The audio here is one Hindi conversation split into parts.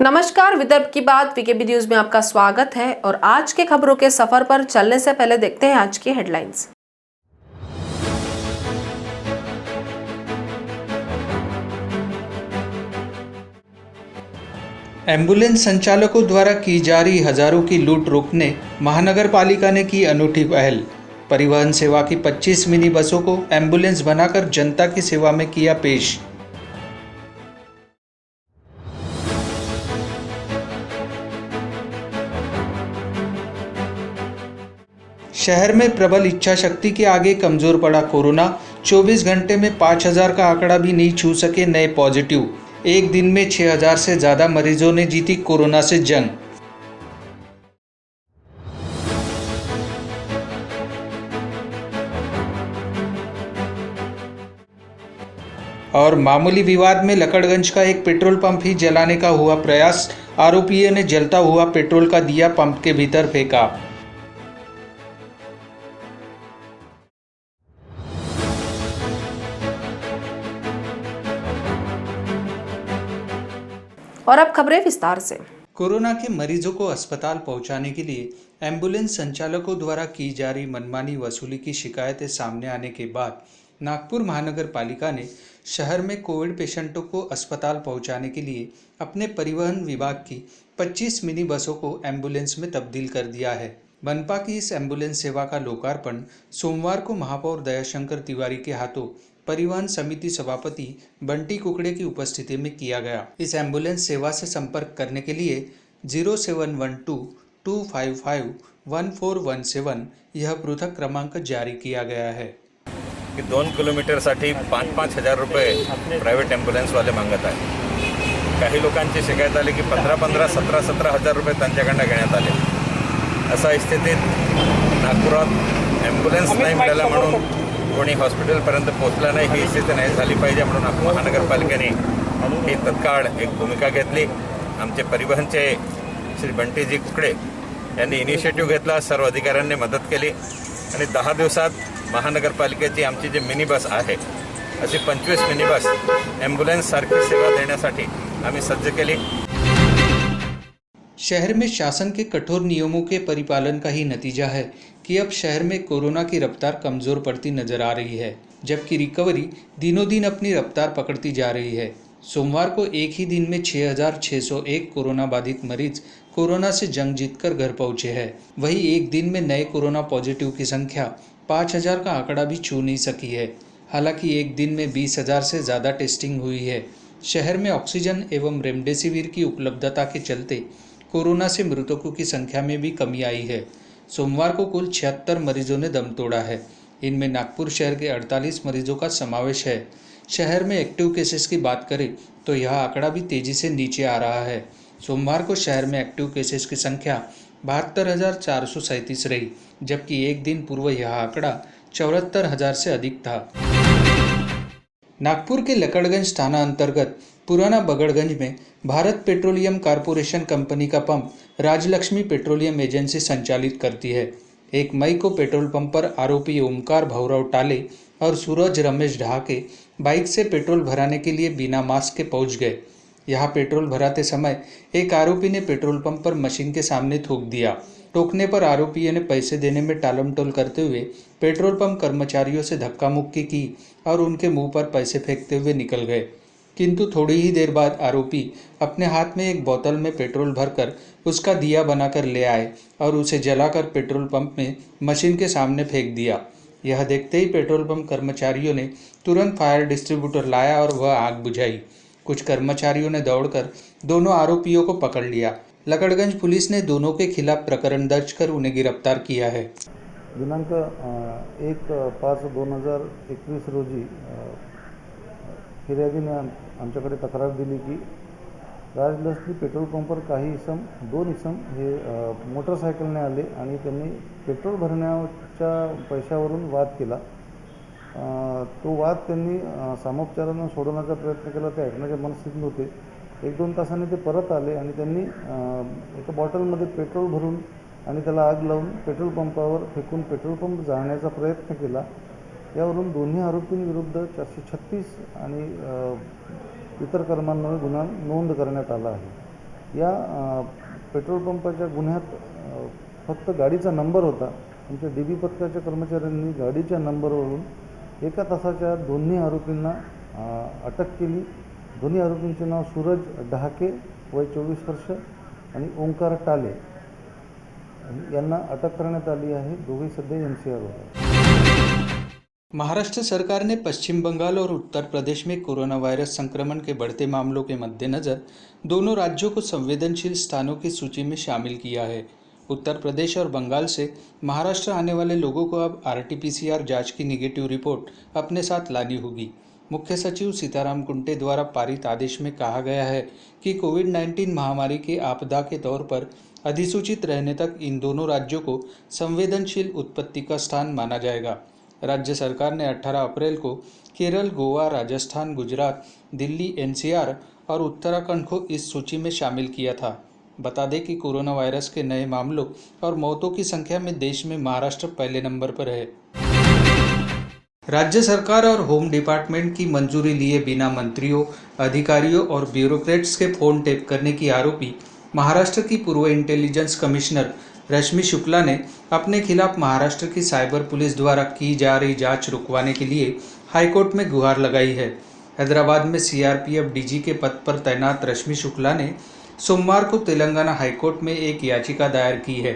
नमस्कार, विदर्भ की बात वीकेबी न्यूज में आपका स्वागत है। और आज के खबरों के सफर पर चलने से पहले देखते हैं आज की हेडलाइंस। एम्बुलेंस संचालकों द्वारा की जा रही हजारों की लूट रोकने महानगर पालिका ने की अनूठी पहल। परिवहन सेवा की 25 मिनी बसों को एम्बुलेंस बनाकर जनता की सेवा में किया पेश। शहर में प्रबल इच्छा शक्ति के आगे कमजोर पड़ा कोरोना। 24 घंटे में 5000 का आंकड़ा भी नहीं छू सके नए पॉजिटिव। एक दिन में 6000 से ज्यादा मरीजों ने जीती कोरोना से जंग। और मामूली विवाद में लकड़गंज का एक पेट्रोल पंप ही जलाने का हुआ प्रयास। आरोपियों ने जलता हुआ पेट्रोल का दिया पंप के भीतर फेंका। और अब खबरें विस्तार से। कोरोना के मरीजों को अस्पताल पहुंचाने के लिए एम्बुलेंस संचालकों द्वारा की जा रही मनमानी वसूली की शिकायतें सामने आने के बाद नागपुर महानगर पालिका ने शहर में कोविड पेशेंटों को अस्पताल पहुंचाने के लिए अपने परिवहन विभाग की 25 मिनी बसों को एम्बुलेंस में तब्दील कर दिया है। मनपा की इस एम्बुलेंस सेवा का लोकार्पण सोमवार को महापौर दयाशंकर तिवारी के हाथों परिवहन समिति सभापति बंटी कुकड़े की उपस्थिति में किया गया। इस एम्बुलेंस सेवा से संपर्क करने के लिए 0712-255-1417 यह पृथक क्रमांक जारी किया गया है। की 2 किलोमीटरसाठी 5-5 हजार रुपये प्रायव्हेट ॲम्ब्युलन्स वाले मागत आहे। काही लोकांची शिकायत आली की 15-15, 17-17 हजार रुपये त्यांच्याकडनं घेण्यात आले। अशा स्थितीत नागपुरात ॲम्ब्युलन्स नाही मिळाला म्हणून कोणी हॉस्पिटलपर्यंत पोहोचला नाही, ही स्थिती नाही झाली पाहिजे म्हणून महानगरपालिकेने ही तत्काळ एक भूमिका घेतली। आमचे परिवहनचे श्री बंटीजी कुकडे यांनी इनिशिएटिव्ह घेतला, सर्व अधिकाऱ्यांनी मदत केली आणि 10 दिवसात महानगरपालिकेची आमची जी मिनी बस आहे अशी 25 मिनी बस ॲम्ब्युलन्स सारखी सेवा देण्यासाठी आम्ही सज्ज केली। शहर में शासन के कठोर नियमों के परिपालन का ही नतीजा है कि अब शहर में कोरोना की रफ्तार कमजोर पड़ती नजर आ रही है, जबकि रिकवरी दिनों दिन अपनी रफ्तार पकड़ती जा रही है। सोमवार को एक ही दिन में 6601 कोरोना बाधित मरीज कोरोना से जंग जीतकर घर पहुंचे हैं। वहीं एक दिन में नए कोरोना पॉजिटिव की संख्या 5000 का आंकड़ा भी छू नहीं सकी है। हालांकि एक दिन में 20,000 से ज़्यादा टेस्टिंग हुई है। शहर में ऑक्सीजन एवं रेमडेसिविर की उपलब्धता के चलते कोरोना से मृतकों की संख्या में भी कमी आई है। सोमवार को कुल 76 मरीजों ने दम तोड़ा है। इनमें नागपुर शहर के 48 मरीजों का समावेश है। शहर में एक्टिव केसेस की बात करें तो यह आंकड़ा भी तेजी से नीचे आ रहा है। सोमवार को शहर में एक्टिव केसेस की संख्या 72,437 रही, जबकि एक दिन पूर्व यह आंकड़ा 74,000 से अधिक था। नागपुर के लकड़गंज थाना अंतर्गत पुराना बगड़गंज में भारत पेट्रोलियम कारपोरेशन कंपनी का पंप राजलक्ष्मी पेट्रोलियम एजेंसी संचालित करती है। 1 मई को पेट्रोल पंप पर आरोपी ओमकार भौरव टाले और सूरज रमेश ढाके बाइक से पेट्रोल भराने के लिए बिना मास्क के पहुंच गए। यहां पेट्रोल भराते समय एक आरोपी ने पेट्रोल पंप पर मशीन के सामने थूक दिया। टोकने पर आरोपियों ने पैसे देने में टालमटोल करते हुए पेट्रोल पंप कर्मचारियों से धक्का मुक्की की और उनके मुंह पर पैसे फेंकते हुए निकल गए। किंतु थोड़ी ही देर बाद आरोपी अपने हाथ में एक बोतल में पेट्रोल भरकर उसका दिया बनाकर ले आए और उसे जलाकर पेट्रोल पंप में मशीन के सामने फेंक दिया। यह देखते ही पेट्रोल पंप कर्मचारियों ने तुरंत फायर डिस्ट्रीब्यूटर लाया और वह आग बुझाई। कुछ कर्मचारियों ने दौड़कर दोनों आरोपियों को पकड़ लिया। लकड़गंज पुलिस ने दोनों के खिलाफ प्रकरण दर्ज कर उन्हें गिरफ्तार किया है। दिनांक 1/5/2021 रोजी फिर्यादीने आमच्याकडे तक्रार दिली की राजलक्ष्मी पेट्रोल पंपवर काही दोन इसम हे मोटरसायकलने आले आणि त्यांनी पेट्रोल भरण्याच्या पैशावरून वाद केला। तो वाद त्यांनी सामोपचाराने सोडवण्याचा प्रयत्न केला, ते ऐकण्याच्या मनस्थितीत नव्हते। 1-2 तासांनी ते परत आले आणि त्यांनी एका बॉटलमध्ये पेट्रोल भरून आणि त्याला आग लावून पेट्रोल पंपावर फेकून पेट्रोल पंप जाळण्याचा प्रयत्न केला। यावरून दोन्ही आरोपींविरुद्ध 436 आणि इतर कलमांमुळे गुन्हा नोंद करण्यात आला आहे। या पेट्रोल पंपाच्या गुन्ह्यात फक्त गाडीचा नंबर होता. आमच्या DB पथकाच्या कर्मचाऱ्यांनी गाडीच्या नंबरवरून 1 तासाच्या दोन्ही आरोपींना अटक केली. दोन्ही आरोपींचे नाव सूरज ढहाके वय 24 वर्ष आणि ओंकार टाले यांना अटक करण्यात आली आहे. दोघे सध्या NCR आहेत. महाराष्ट्र सरकार ने पश्चिम बंगाल और उत्तर प्रदेश में कोरोना वायरस संक्रमण के बढ़ते मामलों के मद्देनज़र दोनों राज्यों को संवेदनशील स्थानों की सूची में शामिल किया है। उत्तर प्रदेश और बंगाल से महाराष्ट्र आने वाले लोगों को अब RT-PCR जांच की निगेटिव रिपोर्ट अपने साथ लानी होगी। मुख्य सचिव सीताराम कुंटे द्वारा पारित आदेश में कहा गया है कि कोविड-19 महामारी की आपदा के तौर पर अधिसूचित रहने तक इन दोनों राज्यों को संवेदनशील उत्पत्ति का स्थान माना जाएगा। राज्य सरकार ने 18 अप्रैल को केरल, गोवा, राजस्थान, गुजरात, दिल्ली, NCR और उत्तराखंड को इस सूची में शामिल किया था। बता दें कि कोरोना वायरस के नए मामलों और मौतों की संख्या में देश में महाराष्ट्र पहले नंबर पर है। राज्य सरकार और होम डिपार्टमेंट की मंजूरी लिए बिना मंत्रियों, अधिकारियों और ब्यूरोक्रेट्स के फोन टेप करने की आरोपी महाराष्ट्र की पूर्व इंटेलिजेंस कमिश्नर रश्मि शुक्ला ने अपने खिलाफ महाराष्ट्र की साइबर पुलिस द्वारा की जा रही जांच रुकवाने के लिए हाईकोर्ट में गुहार लगाई है। हैदराबाद में CRPF DG के पद पर तैनात रश्मि शुक्ला ने सोमवार को तेलंगाना हाईकोर्ट में एक याचिका दायर की है।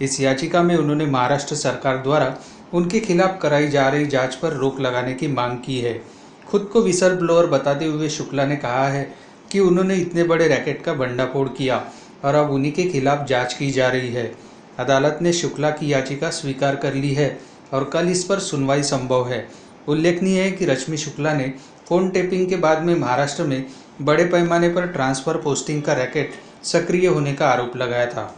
इस याचिका में उन्होंने महाराष्ट्र सरकार द्वारा उनके खिलाफ कराई जा रही जांच पर रोक लगाने की मांग की है। खुद को विसल ब्लोअर बताते हुए शुक्ला ने कहा है कि उन्होंने इतने बड़े रैकेट का भंडाफोड़ किया और अब उन्हीं के खिलाफ जांच की जा रही है। अदालत ने शुक्ला की याचिका स्वीकार कर ली है और कल इस पर सुनवाई संभव है। उल्लेखनीय है कि रश्मि शुक्ला ने फोन टेपिंग के बाद में महाराष्ट्र में बड़े पैमाने पर ट्रांसफर पोस्टिंग का रैकेट सक्रिय होने का आरोप लगाया था।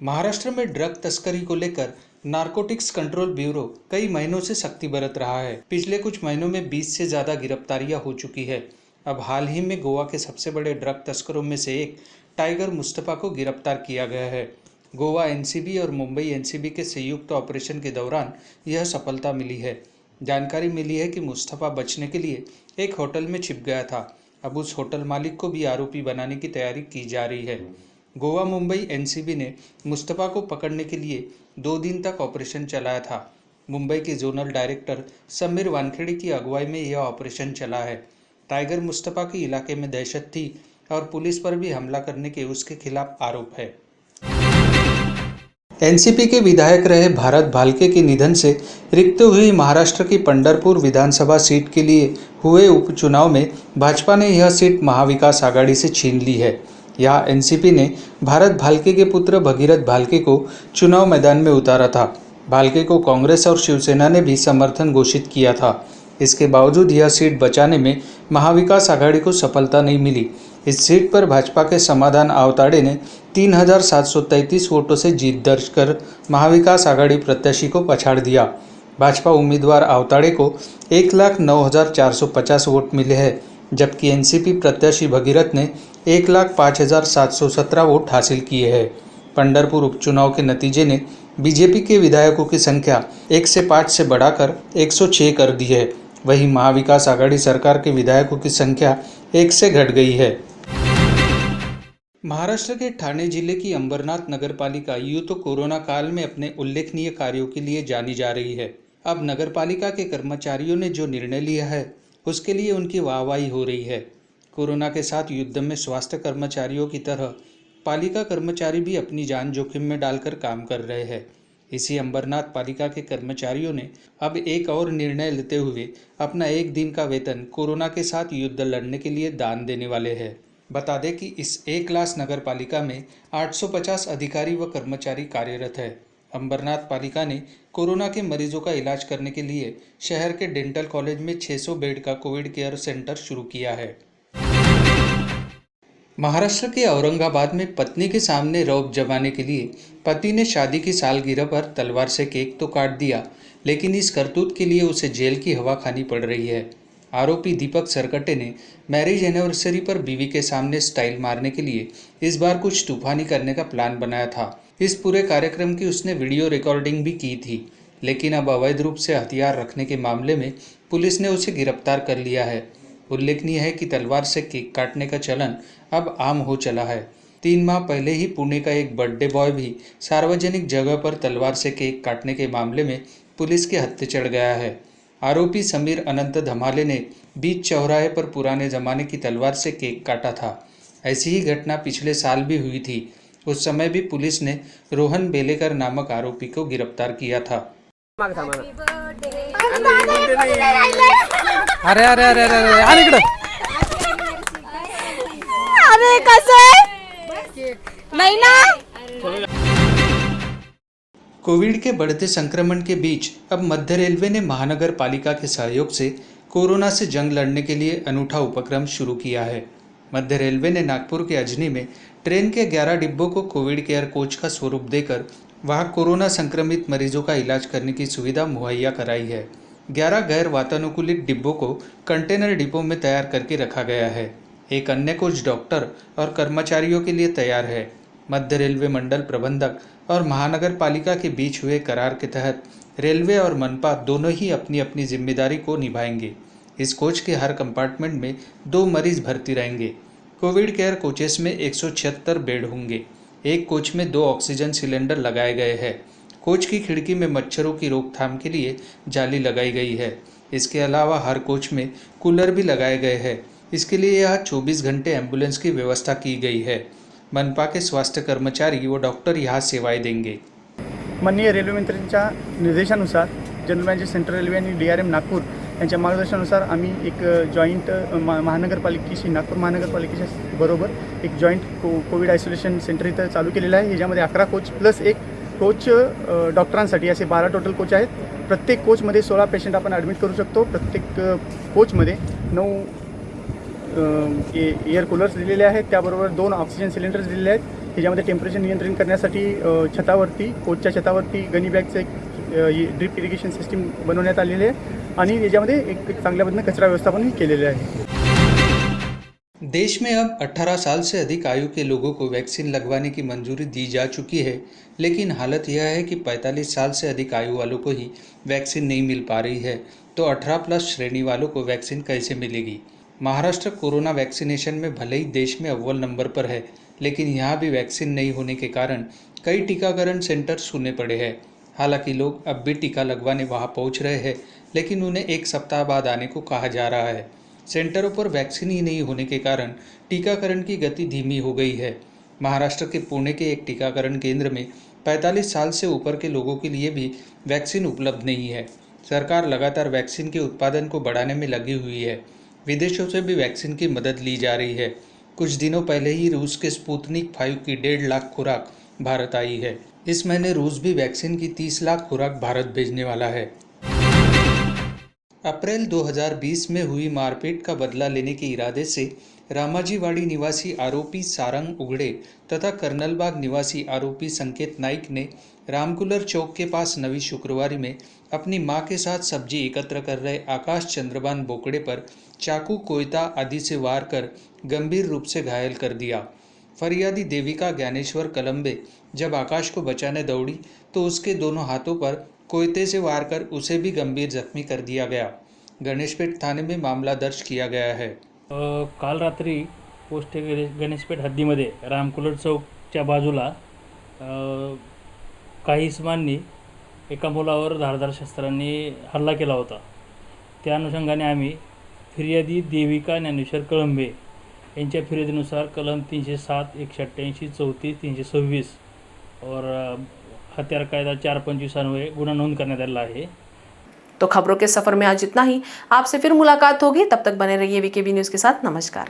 महाराष्ट्र में ड्रग तस्करी को लेकर नारकोटिक्स कंट्रोल ब्यूरो कई महीनों से सख्ती बरत रहा है। पिछले कुछ महीनों में 20 से ज़्यादा गिरफ्तारियां हो चुकी है। अब हाल ही में गोवा के सबसे बड़े ड्रग तस्करों में से एक टाइगर मुस्तफ़ा को गिरफ्तार किया गया है। गोवा NCB और मुंबई NCB के संयुक्त ऑपरेशन के दौरान यह सफलता मिली है। जानकारी मिली है कि मुस्तफ़ा बचने के लिए एक होटल में छिप गया था। अब उस होटल मालिक को भी आरोपी बनाने की तैयारी की जा रही है। गोवा मुंबई NCB ने मुस्तफ़ा को पकड़ने के लिए 2 दिन तक ऑपरेशन चलाया था। मुंबई के जोनल डायरेक्टर समीर वानखेड़े की अगुवाई में यह ऑपरेशन चला है। टाइगर मुस्तफ़ा की इलाके में दहशत थी और पुलिस पर भी हमला करने के उसके खिलाफ आरोप है। NCP के विधायक रहे भारत भालके के निधन से रिक्त हुई महाराष्ट्र की पंढरपुर विधानसभा सीट के लिए हुए उपचुनाव में भाजपा ने यह सीट महाविकास आघाड़ी से छीन ली है। यहाँ NCP ने भारत भालके के पुत्र भगीरथ भालके को चुनाव मैदान में उतारा था। भालके को कांग्रेस और शिवसेना ने भी समर्थन घोषित किया था। इसके बावजूद यह सीट बचाने में महाविकास आघाड़ी को सफलता नहीं मिली। इस सीट पर भाजपा के समाधान आवताड़े ने 3733 वोटों से जीत दर्ज कर महाविकास आघाड़ी प्रत्याशी को पछाड़ दिया। भाजपा उम्मीदवार आवताड़े को 1,09,450 वोट मिले हैं, जबकि NCP प्रत्याशी भगीरथ ने 1,05,717 वोट हासिल किए हैं। पंढरपुर उपचुनाव के नतीजे ने बीजेपी के विधायकों की संख्या 1 से 5 से बढ़ाकर 106 कर दी है। वहीं महाविकास आघाड़ी सरकार के विधायकों की संख्या 1 से घट गई है। महाराष्ट्र के ठाणे जिले की अंबरनाथ नगरपालिका यूं तो कोरोना काल में अपने उल्लेखनीय कार्यों के लिए जानी जा रही है। अब नगरपालिका के कर्मचारियों ने जो निर्णय लिया है उसके लिए उनकी वाहवाही हो रही है। कोरोना के साथ युद्ध में स्वास्थ्य कर्मचारियों की तरह पालिका कर्मचारी भी अपनी जान जोखिम में डालकर काम कर रहे हैं। इसी अंबरनाथ पालिका के कर्मचारियों ने अब एक और निर्णय लेते हुए अपना 1 दिन का वेतन कोरोना के साथ युद्ध लड़ने के लिए दान देने वाले हैं। बता दें कि इस एक क्लास नगर पालिका में 850 अधिकारी व कर्मचारी कार्यरत है। अंबरनाथ पालिका ने कोरोना के मरीजों का इलाज करने के लिए शहर के डेंटल कॉलेज में 600 बेड का कोविड केयर सेंटर शुरू किया है। महाराष्ट्र के औरंगाबाद में पत्नी के सामने रौब जमाने के लिए पति ने शादी की सालगिरह पर तलवार से केक तो काट दिया, लेकिन इस करतूत के लिए उसे जेल की हवा खानी पड़ रही है। आरोपी दीपक सरकटे ने मैरिज एनिवर्सरी पर बीवी के सामने स्टाइल मारने के लिए इस बार कुछ तूफानी करने का प्लान बनाया था। इस पूरे कार्यक्रम की उसने वीडियो रिकॉर्डिंग भी की थी, लेकिन अब अवैध रूप से हथियार रखने के मामले में पुलिस ने उसे गिरफ्तार कर लिया है। उल्लेखनीय है कि तलवार से केक काटने का चलन अब आम हो चला है। 3 माह पहले ही पुणे का एक बर्थडे बॉय भी सार्वजनिक जगह पर तलवार से केक काटने के मामले में पुलिस के हत्थे चढ़ गया है। आरोपी समीर अनंत धमाले ने बीच चौराहे पर पुराने जमाने की तलवार से केक काटा था। ऐसी ही घटना पिछले साल भी हुई थी। उस समय भी पुलिस ने रोहन बेलेकर नामक आरोपी को गिरफ्तार किया था। अरे अरे अरे अरे अरे इकडं अरे कसं आहे नाही ना। कोविड के बढ़ते संक्रमण के बीच अब मध्य रेलवे ने महानगर पालिका के सहयोग से कोरोना से जंग लड़ने के लिए अनूठा उपक्रम शुरू किया है। मध्य रेलवे ने नागपुर के अजनी में ट्रेन के 11 डिब्बों को कोविड केयर कोच का स्वरूप देकर वहां कोरोना संक्रमित मरीजों का इलाज करने की सुविधा मुहैया कराई है। 11 गैर वातानुकूलित डिब्बों को कंटेनर डिब्बों में तैयार करके रखा गया है। एक अन्य कोच डॉक्टर और कर्मचारियों के लिए तैयार है। मध्य रेलवे मंडल प्रबंधक और महानगर पालिका के बीच हुए करार के तहत रेलवे और मनपा दोनों ही अपनी अपनी जिम्मेदारी को निभाएंगे। इस कोच के हर कंपार्टमेंट में 2 मरीज भर्ती रहेंगे। कोविड केयर कोचेस में 176 बेड होंगे। एक कोच में 2 ऑक्सीजन सिलेंडर लगाए गए हैं। कोच की खिड़की में मच्छरों की रोकथाम के लिए जाली लगाई गई है। इसके अलावा हर कोच में कूलर भी लगाए गए हैं। इसके लिए यहाँ 24 घंटे एम्बुलेंस की व्यवस्था की गई है। मनपा के स्वास्थ्य कर्मचारी व डॉक्टर यहाँ सेवाएं देंगे। माननीय रेल्वे मंत्र्यांच्या निर्देशानुसार जनरल मॅनेजर सेंट्रल रेल्वे आणि DRM नागपूर यांच्या मार्गदर्शनानुसार आम्ही एक जॉईंट महानगरपालिकेशी नागपूर महानगरपालिकेच्या बरोबर एक जॉईंट कोविड आयसोलेशन सेंटर इथं चालू केलेलं आहे। ह्याच्यामध्ये 11 कोच प्लस एक कोच डॉक्टरांसाठी असे 12 टोटल कोच आहेत। प्रत्येक कोचमध्ये 16 पेशंट आपण ॲडमिट करू शकतो। प्रत्येक कोचमध्ये 9 एअर कूलर्स दिलेले आहेत, त्याबरोबर 2 ऑक्सिजन सिलेंडर्स दिलेले आहेत। ह्याच्यामध्ये टेम्परेचर नियंत्रण करण्यासाठी छतावरती कोचच्या छतावरती गनी बॅगचं एक ड्रिप इरिगेशन सिस्टीम बनवण्यात आलेली आहे आणि याच्यामध्ये एक चांगल्या पद्धतीने कचरा व्यवस्थापन केलेले आहे। देश में अब 18 साल से अधिक आयु के लोगों को वैक्सीन लगवाने की मंजूरी दी जा चुकी है, लेकिन हालत यह है कि 45 साल से अधिक आयु वालों को ही वैक्सीन नहीं मिल पा रही है, तो 18+ श्रेणी वालों को वैक्सीन कैसे मिलेगी। महाराष्ट्र कोरोना वैक्सीनेशन में भले ही देश में अव्वल नंबर पर है, लेकिन यहाँ भी वैक्सीन नहीं होने के कारण कई टीकाकरण सेंटर सूने पड़े हैं। हालांकि लोग अब भी टीका लगवाने वहाँ पहुँच रहे हैं, लेकिन उन्हें 1 सप्ताह बाद आने को कहा जा रहा है। सेंटरों पर वैक्सीन ही नहीं होने के कारण टीकाकरण की गति धीमी हो गई है। महाराष्ट्र के पुणे के एक टीकाकरण केंद्र में 45 साल से ऊपर के लोगों के लिए भी वैक्सीन उपलब्ध नहीं है। सरकार लगातार वैक्सीन के उत्पादन को बढ़ाने में लगी हुई है। विदेशों से भी वैक्सीन की मदद ली जा रही है। कुछ दिनों पहले ही रूस के स्पुतनिक 5 की 1.5 लाख खुराक भारत आई है। इस महीने रूस भी वैक्सीन की 30 लाख खुराक भारत भेजने वाला है। अप्रैल 2020 में हुई मारपीट का बदला लेने के इरादे से रामाजीवाड़ी निवासी आरोपी सारंग उगड़े तथा कर्नलबाग निवासी आरोपी संकेत नाइक ने रामकुलर चौक के पास नवी शुक्रवारी में अपनी मां के साथ सब्जी एकत्र कर रहे आकाश चंद्रबान बोकड़े पर चाकू, कोयता आदि से वार कर गंभीर रूप से घायल कर दिया। फरियादी देविका ज्ञानेश्वर कलम्बे जब आकाश को बचाने दौड़ी तो उसके दोनों हाथों पर कोयते से वार कर उसे भी गंभीर जख्मी कर दिया गया। गणेशपेठ थाने में मामला दर्ज किया गया है। काल रात्री पोस्ट गणेशपेठ हद्दीमध्ये रामकुलर चौकच्या बाजूला काही इसमांनी एका मुलावर धारदार शस्त्रांनी हल्ला केला होता। त्या अनुषंगाने आम्ही फिर्यादी देविका ज्ञानेश्वर कळंबे यांच्या फिर्यादीनुसार कलम 307, 188, 34, 326 और हत्यार कायदा 425 अन्वये गुन्हा नोंद करण्यात आलेला आहे। तो खबरों के सफर में आज इतना ही। आपसे फिर मुलाकात होगी, तब तक बने रहिए वीकेबी न्यूज़ के साथ। नमस्कार।